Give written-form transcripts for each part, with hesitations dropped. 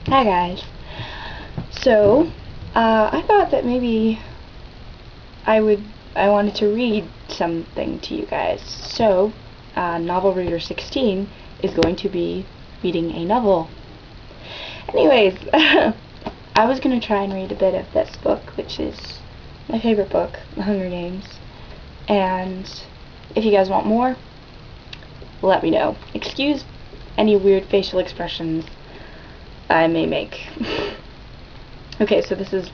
Hi guys. So, I thought that maybe I wanted to read something to you guys. So, Novel Reader 16 is going to be reading a novel. Anyways, I was going to try and read a bit of this book, which is my favorite book, The Hunger Games. And if you guys want more, let me know. Excuse any weird facial expressions I may make. Okay, so this is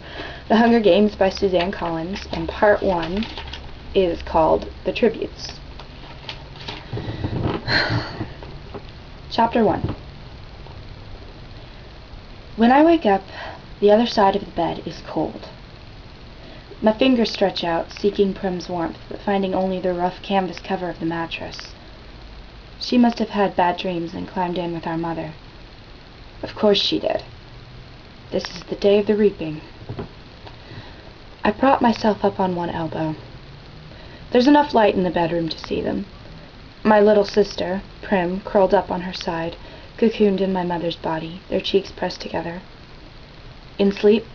The Hunger Games by Suzanne Collins, and part 1 is called The Tributes. Chapter 1. When I wake up, the other side of the bed is cold. My fingers stretch out, seeking Prim's warmth, but finding only the rough canvas cover of the mattress. She must have had bad dreams and climbed in with our mother. Of course she did. This is the day of the reaping. I prop myself up on one elbow. There's enough light in the bedroom to see them. My little sister, Prim, curled up on her side, cocooned in my mother's body, their cheeks pressed together. In sleep,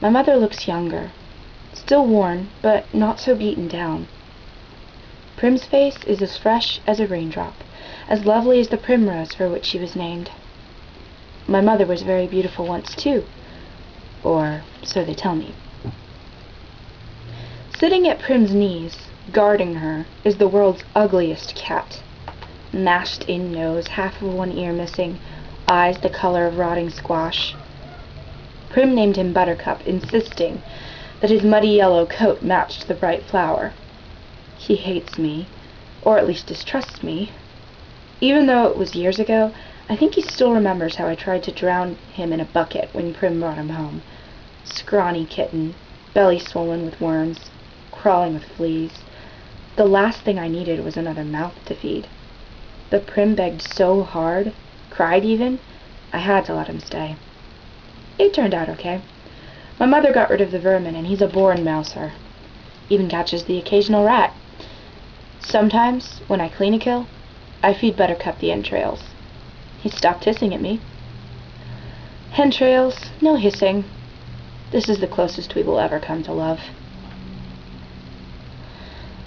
my mother looks younger, still worn, but not so beaten down. Prim's face is as fresh as a raindrop, as lovely as the primrose for which she was named. My mother was very beautiful once, too, or so they tell me. Sitting at Prim's knees, guarding her, is the world's ugliest cat. Mashed-in nose, half of one ear missing, eyes the color of rotting squash. Prim named him Buttercup, insisting that his muddy yellow coat matched the bright flower. He hates me, or at least distrusts me. Even though it was years ago, I think he still remembers how I tried to drown him in a bucket when Prim brought him home. Scrawny kitten, belly swollen with worms, crawling with fleas. The last thing I needed was another mouth to feed. But Prim begged so hard, cried even, I had to let him stay. It turned out okay. My mother got rid of the vermin, and he's a born mouser. Even catches the occasional rat. Sometimes, when I clean a kill, I feed Buttercup the entrails. He stopped hissing at me. Hentrails, no hissing. This is the closest we will ever come to love.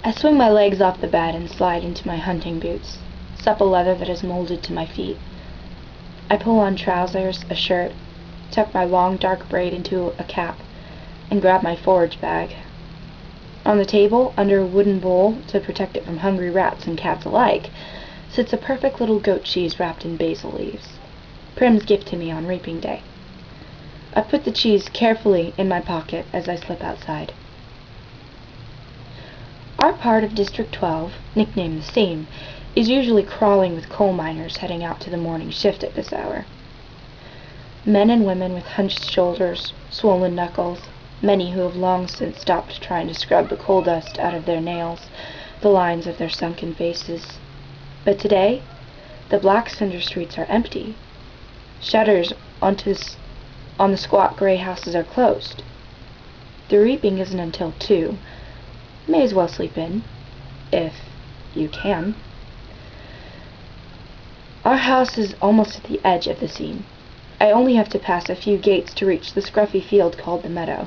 I swing my legs off the bed and slide into my hunting boots, supple leather that is molded to my feet. I pull on trousers, a shirt, tuck my long dark braid into a cap, and grab my forage bag. On the table, under a wooden bowl to protect it from hungry rats and cats alike, sits a perfect little goat cheese wrapped in basil leaves, Prim's gift to me on reaping day. I put the cheese carefully in my pocket as I slip outside. Our part of District 12, nicknamed the same, is usually crawling with coal miners heading out to the morning shift at this hour. Men and women with hunched shoulders, swollen knuckles, many who have long since stopped trying to scrub the coal dust out of their nails, the lines of their sunken faces. But today, the black cinder streets are empty. Shutters on the squat gray houses are closed. The reaping isn't until 2. May as well sleep in, if you can. Our house is almost at the edge of the scene. I only have to pass a few gates to reach the scruffy field called the meadow.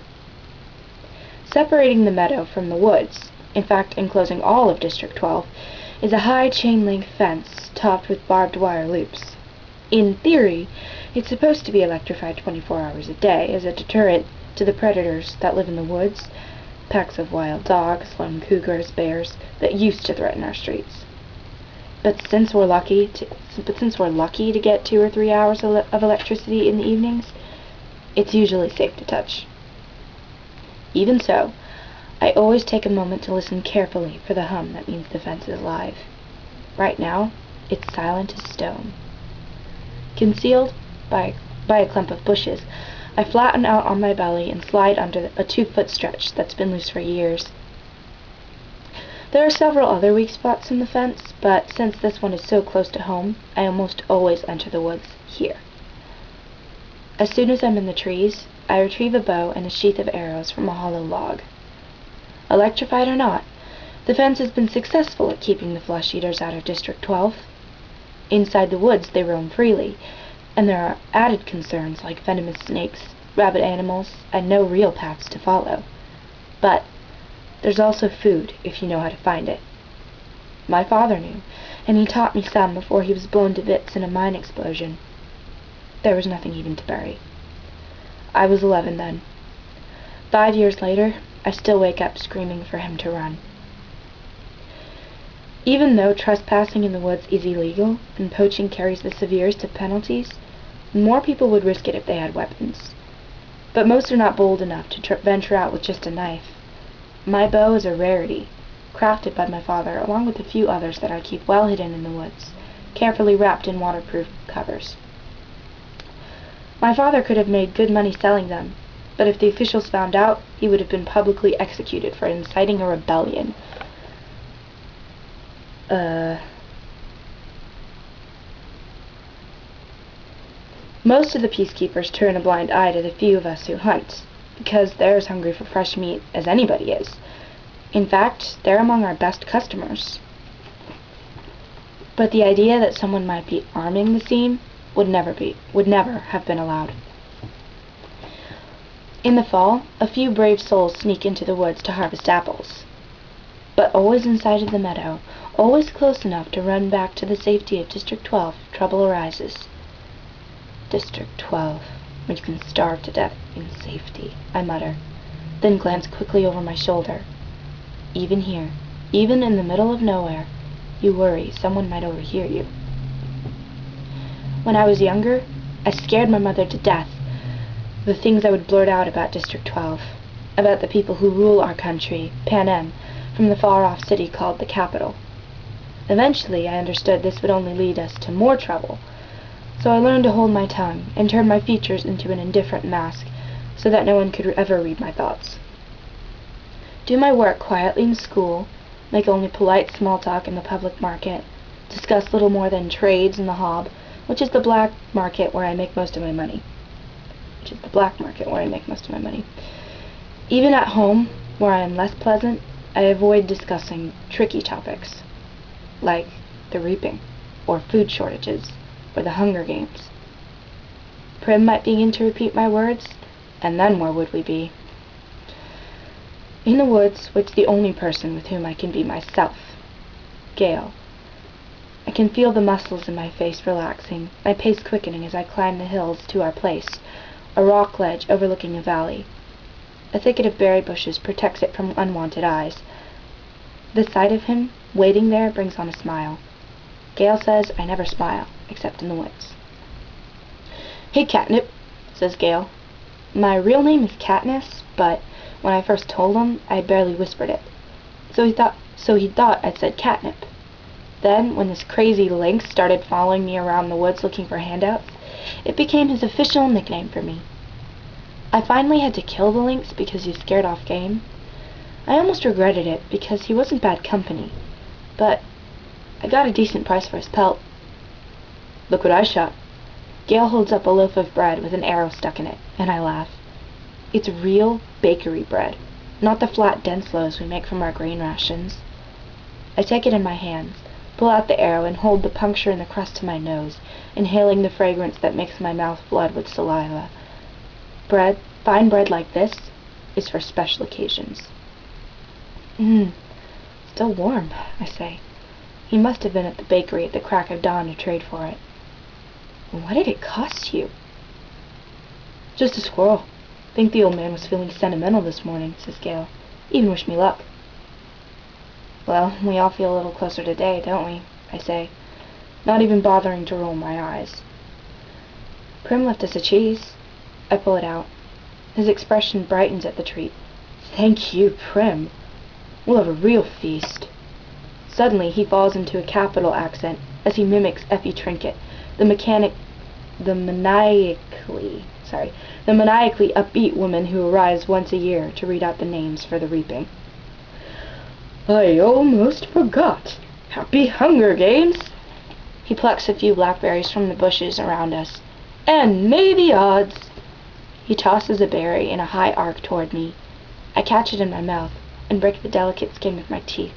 Separating the meadow from the woods, in fact enclosing all of District 12, is a high chain-link fence topped with barbed wire loops. In theory, it's supposed to be electrified 24 hours a day as a deterrent to the predators that live in the woods, packs of wild dogs, lone cougars, bears, that used to threaten our streets. But since we're lucky to get 2 or 3 hours of electricity in the evenings, it's usually safe to touch. Even so, I always take a moment to listen carefully for the hum that means the fence is live. Right now, it's silent as stone. Concealed by a clump of bushes, I flatten out on my belly and slide under a 2-foot stretch that's been loose for years. There are several other weak spots in the fence, but since this one is so close to home, I almost always enter the woods here. As soon as I'm in the trees, I retrieve a bow and a sheath of arrows from a hollow log. Electrified or not, the fence has been successful at keeping the flesh-eaters out of District 12. Inside the woods they roam freely, And there are added concerns like venomous snakes, rabid animals, and no real paths to follow. But there's also food if you know how to find it. My father knew, and he taught me some before he was blown to bits in a mine explosion. There was nothing even to bury. I was 11 then. 5 years later, I still wake up screaming for him to run. Even though trespassing in the woods is illegal and poaching carries the severest of penalties, more people would risk it if they had weapons. But most are not bold enough to venture out with just a knife. My bow is a rarity, crafted by my father along with a few others that I keep well hidden in the woods, carefully wrapped in waterproof covers. My father could have made good money selling them, but if the officials found out, he would have been publicly executed for inciting a rebellion. Most of the peacekeepers turn a blind eye to the few of us who hunt, because they're as hungry for fresh meat as anybody is. In fact, they're among our best customers. But the idea that someone might be arming the scene would never have been allowed. In the fall, a few brave souls sneak into the woods to harvest apples. But always inside of the meadow, always close enough to run back to the safety of District 12 if trouble arises. District 12, where you can starve to death in safety, I mutter, then glance quickly over my shoulder. Even here, even in the middle of nowhere, you worry someone might overhear you. When I was younger, I scared my mother to death. The things I would blurt out about District 12, about the people who rule our country, Pan Am, from the far-off city called the capital. Eventually, I understood this would only lead us to more trouble, so I learned to hold my tongue and turn my features into an indifferent mask so that no one could ever read my thoughts. Do my work quietly in school, make only polite small talk in the public market, discuss little more than trades in the hob, which is the black market where I make most of my money. Even at home, where I am less pleasant, I avoid discussing tricky topics, like the reaping, or food shortages, or the Hunger Games. Prim might begin to repeat my words, and then where would we be? In the woods waits the only person with whom I can be myself, Gale. I can feel the muscles in my face relaxing, my pace quickening as I climb the hills to our place, a rock ledge overlooking a valley. A thicket of berry bushes protects it from unwanted eyes. The sight of him, waiting there, brings on a smile. Gale says I never smile, except in the woods. "Hey, Catnip," says Gale. My real name is Katniss, but when I first told him, I barely whispered it. So he thought I'd said catnip. Then, when this crazy lynx started following me around the woods looking for handouts, it became his official nickname for me. I finally had to kill the lynx because he scared off game. I almost regretted it because he wasn't bad company, but I got a decent price for his pelt. Look what I shot. Gale holds up a loaf of bread with an arrow stuck in it, and I laugh. It's real bakery bread, not the flat, dense loaves we make from our grain rations. I take it in my hands, pull out the arrow, and hold the puncture in the crust to my nose, inhaling the fragrance that makes my mouth flood with saliva. Bread, fine bread like this, is for special occasions. Still warm, I say. He must have been at the bakery at the crack of dawn to trade for it. What did it cost you? Just a squirrel. Think the old man was feeling sentimental this morning, says Gale. Even wish me luck. Well, we all feel a little closer today, don't we? I say, not even bothering to roll my eyes. Prim left us a cheese. I pull it out. His expression brightens at the treat. Thank you, Prim. We'll have a real feast. Suddenly he falls into a capital accent as he mimics Effie Trinket, the maniacally upbeat woman who arrives once a year to read out the names for the reaping. I almost forgot. Happy Hunger Games! He plucks a few blackberries from the bushes around us. And may the odds! He tosses a berry in a high arc toward me. I catch it in my mouth and break the delicate skin with my teeth.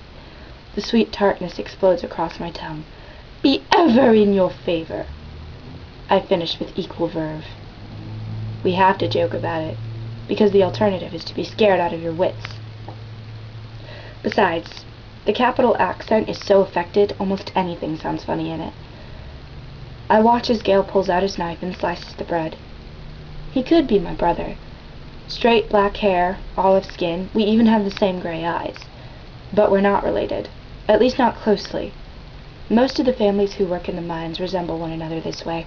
The sweet tartness explodes across my tongue. Be ever in your favor! I finished with equal verve. We have to joke about it, because the alternative is to be scared out of your wits. Besides, the capital accent is so affected, almost anything sounds funny in it. I watch as Gale pulls out his knife and slices the bread. He could be my brother. Straight black hair, olive skin, we even have the same gray eyes. But we're not related, at least not closely. Most of the families who work in the mines resemble one another this way.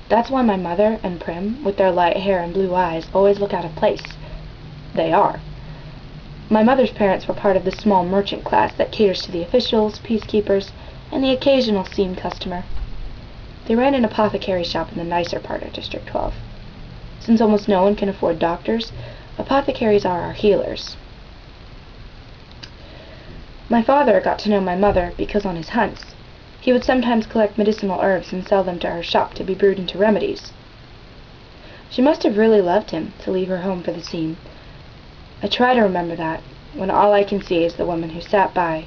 That's why my mother and Prim, with their light hair and blue eyes, always look out of place. They are. My mother's parents were part of the small merchant class that caters to the officials, peacekeepers, and the occasional seam customer. They ran an apothecary shop in the nicer part of District 12. Since almost no one can afford doctors, apothecaries are our healers. My father got to know my mother because on his hunts, he would sometimes collect medicinal herbs and sell them to her shop to be brewed into remedies. She must have really loved him to leave her home for the scene. I try to remember that, when all I can see is the woman who sat by,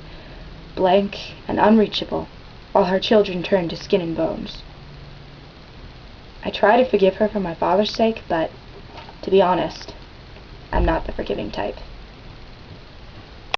blank and unreachable, while her children turned to skin and bones. I try to forgive her for my father's sake, but, to be honest, I'm not the forgiving type.